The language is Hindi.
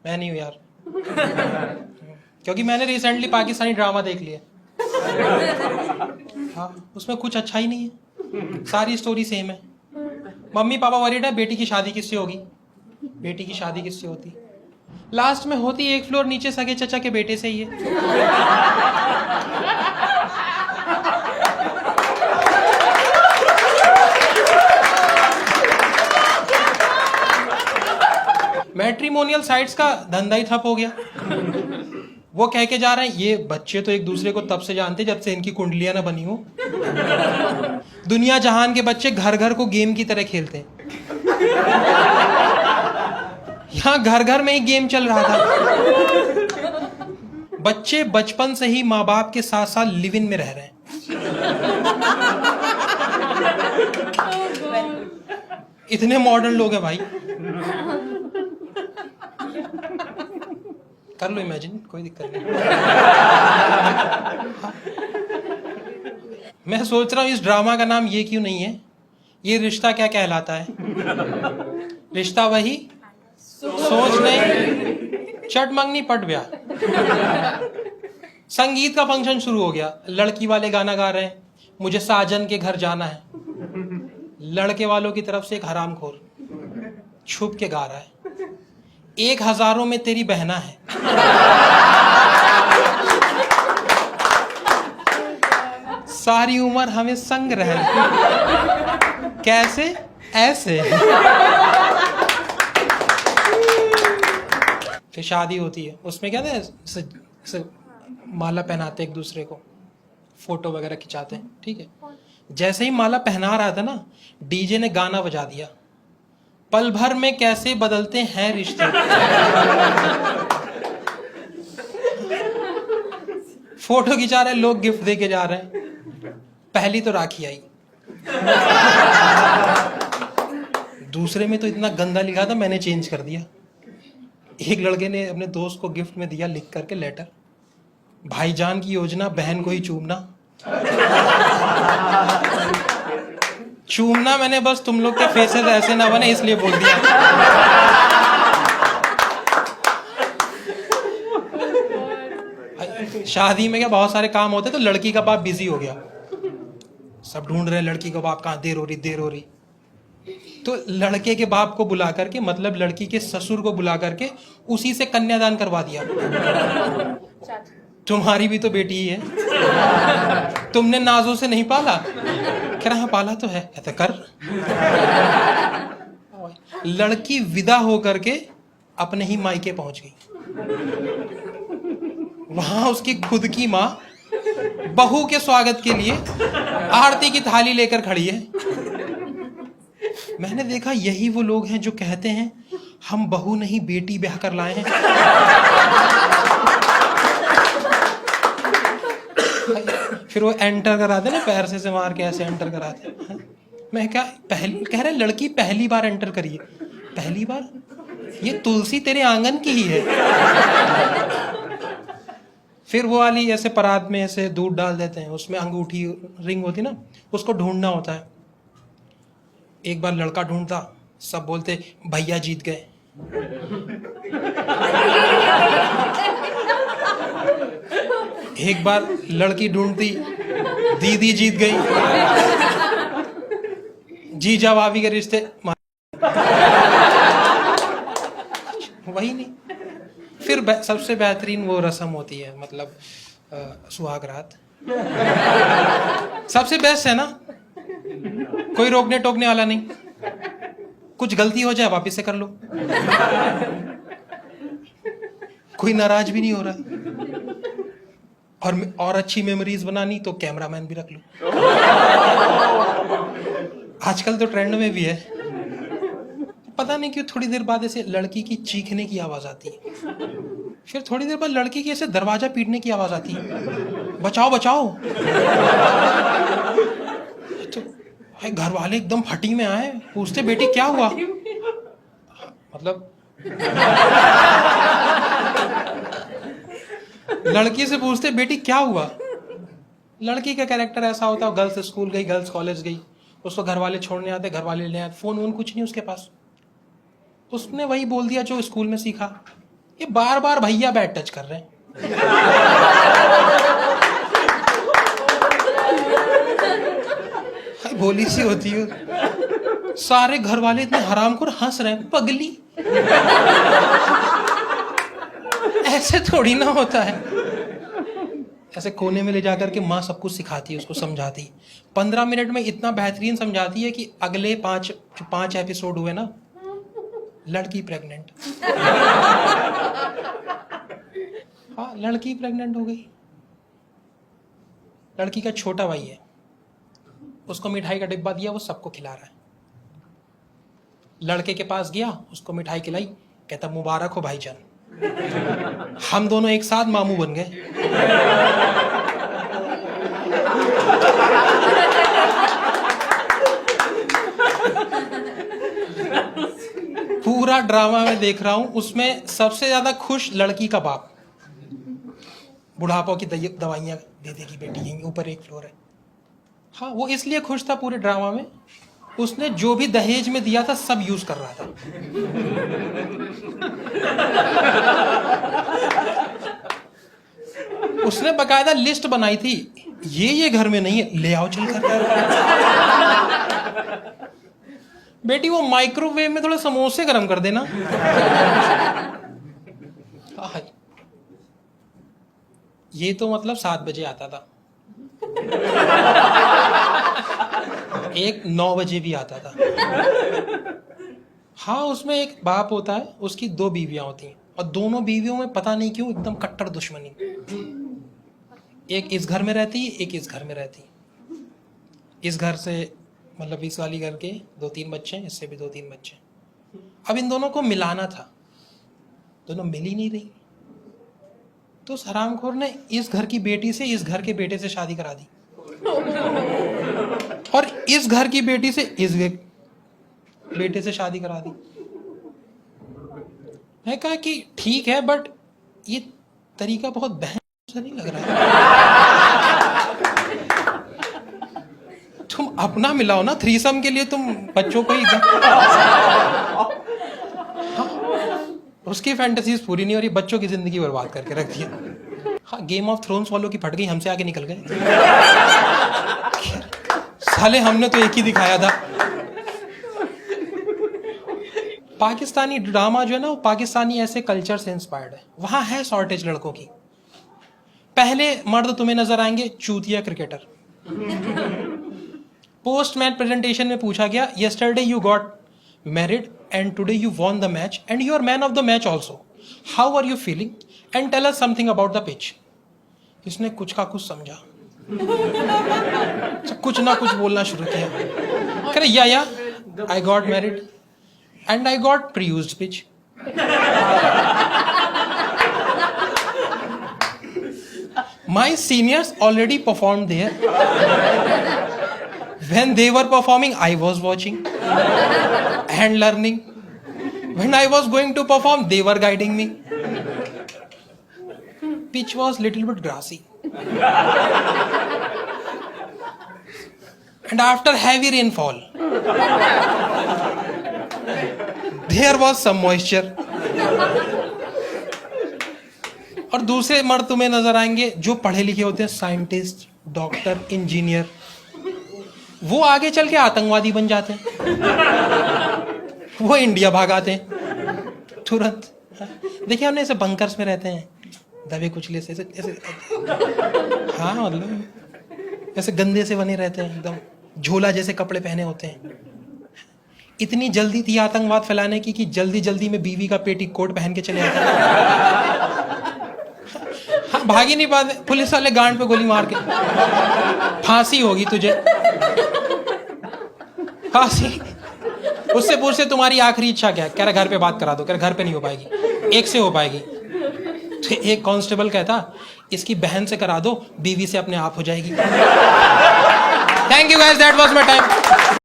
मैं नहीं हूँ यार, क्योंकि मैंने रिसेंटली पाकिस्तानी ड्रामा देख लिया। हाँ, उसमें कुछ अच्छा ही नहीं है, सारी स्टोरी सेम है। मम्मी पापा वरीड है बेटी की शादी किससे होगी, बेटी की शादी किससे होती, लास्ट में होती एक फ्लोर नीचे सगे चचा के बेटे से ही है। मैट्रिमोनियल साइट्स का धंधा ही ठप हो गया। वो कह के जा रहे हैं ये बच्चे तो एक दूसरे को तब से जानते जब से इनकी कुंडलियां ना बनी हो। दुनिया जहान के बच्चे घर घर को गेम की तरह खेलते हैं, यहां घर घर में ही गेम चल रहा था। बच्चे बचपन से ही माँ बाप के साथ साथ लिव इन में रह रहे हैं। इतने मॉडर्न लोग हैं भाई, कर लो इमेजिन, कोई दिक्कत नहीं। मैं सोच रहा हूं इस ड्रामा का नाम ये क्यों नहीं है, ये रिश्ता क्या कहलाता है। रिश्ता वही सोच नहीं, चट मंगनी पट ब्याह। संगीत का फंक्शन शुरू हो गया, लड़की वाले गाना गा रहे हैं, मुझे साजन के घर जाना है। लड़के वालों की तरफ से एक हरामखोर छुप के गा रहा है, 1000 में तेरी बहना है। सारी उम्र हमें संग रहना, कैसे ऐसे। फिर शादी होती है, उसमें क्या था, माला पहनाते एक दूसरे को, फोटो वगैरह खिंचाते हैं, ठीक है। जैसे ही माला पहना रहा था ना, डीजे ने गाना बजा दिया, पल भर में कैसे बदलते हैं रिश्ते। फोटो खिंचा रहे लोग, गिफ्ट देके जा रहे हैं। पहली तो राखी आई, दूसरे में तो इतना गंदा लिखा था मैंने चेंज कर दिया। एक लड़के ने अपने दोस्त को गिफ्ट में दिया लिख करके लेटर, भाईजान की योजना बहन को ही चूमना। चूमना मैंने बस तुम लोग के फेसेस ऐसे ना बने इसलिए बोल दिया। शादी में क्या बहुत सारे काम होते, तो लड़की का बाप बिजी हो गया, सब ढूंढ रहे हैं लड़की का बाप कहाँ, देर हो रही। तो लड़के के बाप को बुला करके, मतलब लड़की के ससुर को बुला करके उसी से कन्यादान करवा दिया। तुम्हारी भी तो बेटी ही है, तुमने नाजों से नहीं पाला। कह रहा पाला तो है, कहते कर। लड़की विदा हो करके अपने ही मायके पहुंच गई। वहां उसकी खुद की माँ बहू के स्वागत के लिए आरती की थाली लेकर खड़ी है। मैंने देखा यही वो लोग हैं जो कहते हैं हम बहू नहीं बेटी ब्याह कर लाए हैं। फिर वो एंटर कराते ना, पैर से मार के ऐसे एंटर कराते। मैं क्या कह रहे लड़की पहली बार एंटर करिए, पहली बार, ये तुलसी तेरे आंगन की ही है। फिर वो वाली ऐसे परात में ऐसे दूध डाल देते हैं, उसमें अंगूठी रिंग होती ना, उसको ढूंढना होता है। एक बार लड़का ढूंढता, सब बोलते भैया जीत गए। एक बार लड़की ढूंढती, दीदी जीत गई। जीजा भाभी के रिश्ते वही नहीं। फिर सबसे बेहतरीन वो रस्म होती है, मतलब सुहाग रात, सबसे बेस्ट है ना। कोई रोकने टोकने वाला नहीं, कुछ गलती हो जाए वापस से कर लो, कोई नाराज भी नहीं हो रहा। और अच्छी मेमोरीज बनानी तो कैमरामैन भी रख लो। आजकल तो ट्रेंड में भी है। पता नहीं क्यों थोड़ी देर बाद ऐसे लड़की की चीखने की आवाज आती है, फिर थोड़ी देर बाद लड़की की ऐसे दरवाजा पीटने की आवाज आती है, बचाओ बचाओ। तो घर वाले एकदम फटी में आए, पूछते बेटी क्या हुआ, मतलब लड़की से पूछते बेटी क्या हुआ। लड़की का कैरेक्टर ऐसा होता है, गर्ल्स स्कूल गई, गर्ल्स कॉलेज गई, उसको घर वाले छोड़ने आते, घर वाले ले आते, फोन वोन कुछ नहीं उसके पास, उसने वही बोल दिया जो स्कूल में सीखा, ये बार बार भैया बैट टच कर रहे हैं। भोली सी होती है, सारे घर वाले इतने हरामखोर हंस रहे हैं। पगली, ऐसे थोड़ी ना होता है। ऐसे कोने में ले जाकर के माँ सब कुछ सिखाती है, उसको समझाती है। 15 मिनट में इतना बेहतरीन समझाती है कि अगले 5 एपिसोड हुए ना, लड़की प्रेग्नेंट। हाँ, लड़की प्रेग्नेंट हो गई। लड़की का छोटा भाई है, उसको मिठाई का डिब्बा दिया, वो सबको खिला रहा है। लड़के के पास गया, उसको मिठाई खिलाई, कहता मुबारक हो भाईजान, हम दोनों एक साथ मामू बन गए। पूरा ड्रामा मैं देख रहा हूं, उसमें सबसे ज्यादा खुश लड़की का बाप। बुढ़ापा की दवाइयां दे देगी बेटी, यहीं ऊपर एक फ्लोर है। हाँ, वो इसलिए खुश था पूरे ड्रामा में, उसने जो भी दहेज में दिया था सब यूज कर रहा था। उसने बकायदा लिस्ट बनाई थी, ये घर में नहीं है, ले आओ चल कर। बेटी वो माइक्रोवेव में थोड़े समोसे गरम कर देना। ये तो मतलब 7 बजे आता था, एक 9 बजे भी आता था। हाँ, उसमें एक बाप होता है, उसकी 2 बीवियां होती हैं, और दोनों बीवियों में पता नहीं क्यों एकदम कट्टर दुश्मनी। एक इस घर में रहती, एक इस घर में रहती। इस घर से मतलब इस वाली घर के 2-3 बच्चे हैं, इससे भी 2-3 बच्चे। अब इन दोनों को मिलाना था, दोनों मिल ही नहीं रही, तो उस हरामखोर ने इस घर की बेटी से इस घर के बेटे से शादी करा दी, और इस घर की बेटी से इस बेटे से शादी करा दी। मैं कहा कि ठीक है, बट ये तरीका बहुत बहन सा नहीं लग रहा है। तुम अपना मिलाओ ना, थ्रीसम के लिए तुम बच्चों को ही हाँ, उसकी फैंटेसीज पूरी नहीं हो रही, बच्चों की जिंदगी बर्बाद करके रख दिया। हाँ, गेम ऑफ थ्रोन्स वालों की फट गई, हमसे आगे निकल गए। साले हमने तो एक ही दिखाया था। पाकिस्तानी ड्रामा जो है ना, वो पाकिस्तानी ऐसे कल्चर से इंस्पायर्ड है। वहां है शॉर्टेज लड़कों की। पहले मर्द तुम्हें नजर आएंगे चूतिया क्रिकेटर। पोस्ट मैच प्रेजेंटेशन में पूछा गया, yesterday you got married and today you won the match and you are man of the match also. How are you feeling? And tell us something about the pitch. इसने कुछ का कुछ समझा, कुछ ना कुछ बोलना शुरू किया। कह रहे या I got married and I got pre-used pitch. My seniors already performed there. When they were performing, I was watching and learning. When I was going to perform, they were guiding me. Pitch was little bit grassy. And after heavy rainfall, there was some moisture. और दूसरे मर्द तुम्हें नजर आएंगे जो पढ़े लिखे होते हैं, साइंटिस्ट, डॉक्टर, इंजीनियर। वो आगे चल के आतंकवादी बन जाते हैं, वो इंडिया भागाते हैं तुरंत। देखिए हमने ऐसे बंकर्स में रहते हैं, दबे कुचले से ऐसे। हाँ, मतलब ऐसे गंदे से बने रहते हैं, एकदम झोला जैसे कपड़े पहने होते हैं। इतनी जल्दी थी आतंकवाद फैलाने की कि जल्दी जल्दी में बीवी का पेटी कोट पहन के चले आते हैं। हाँ, भाग ही नहीं पाते, पुलिस वाले गांड पे गोली मार के, फांसी होगी तुझे, फांसी। उससे पूछते तुम्हारी आखिरी इच्छा क्या है? कह रहा घर पे बात करा दो। कह रहा घर पे नहीं हो पाएगी, एक से हो पाएगी। तो एक कांस्टेबल कहता इसकी बहन से करा दो, बीवी से अपने आप हो जाएगी। Thank you guys, that was my time.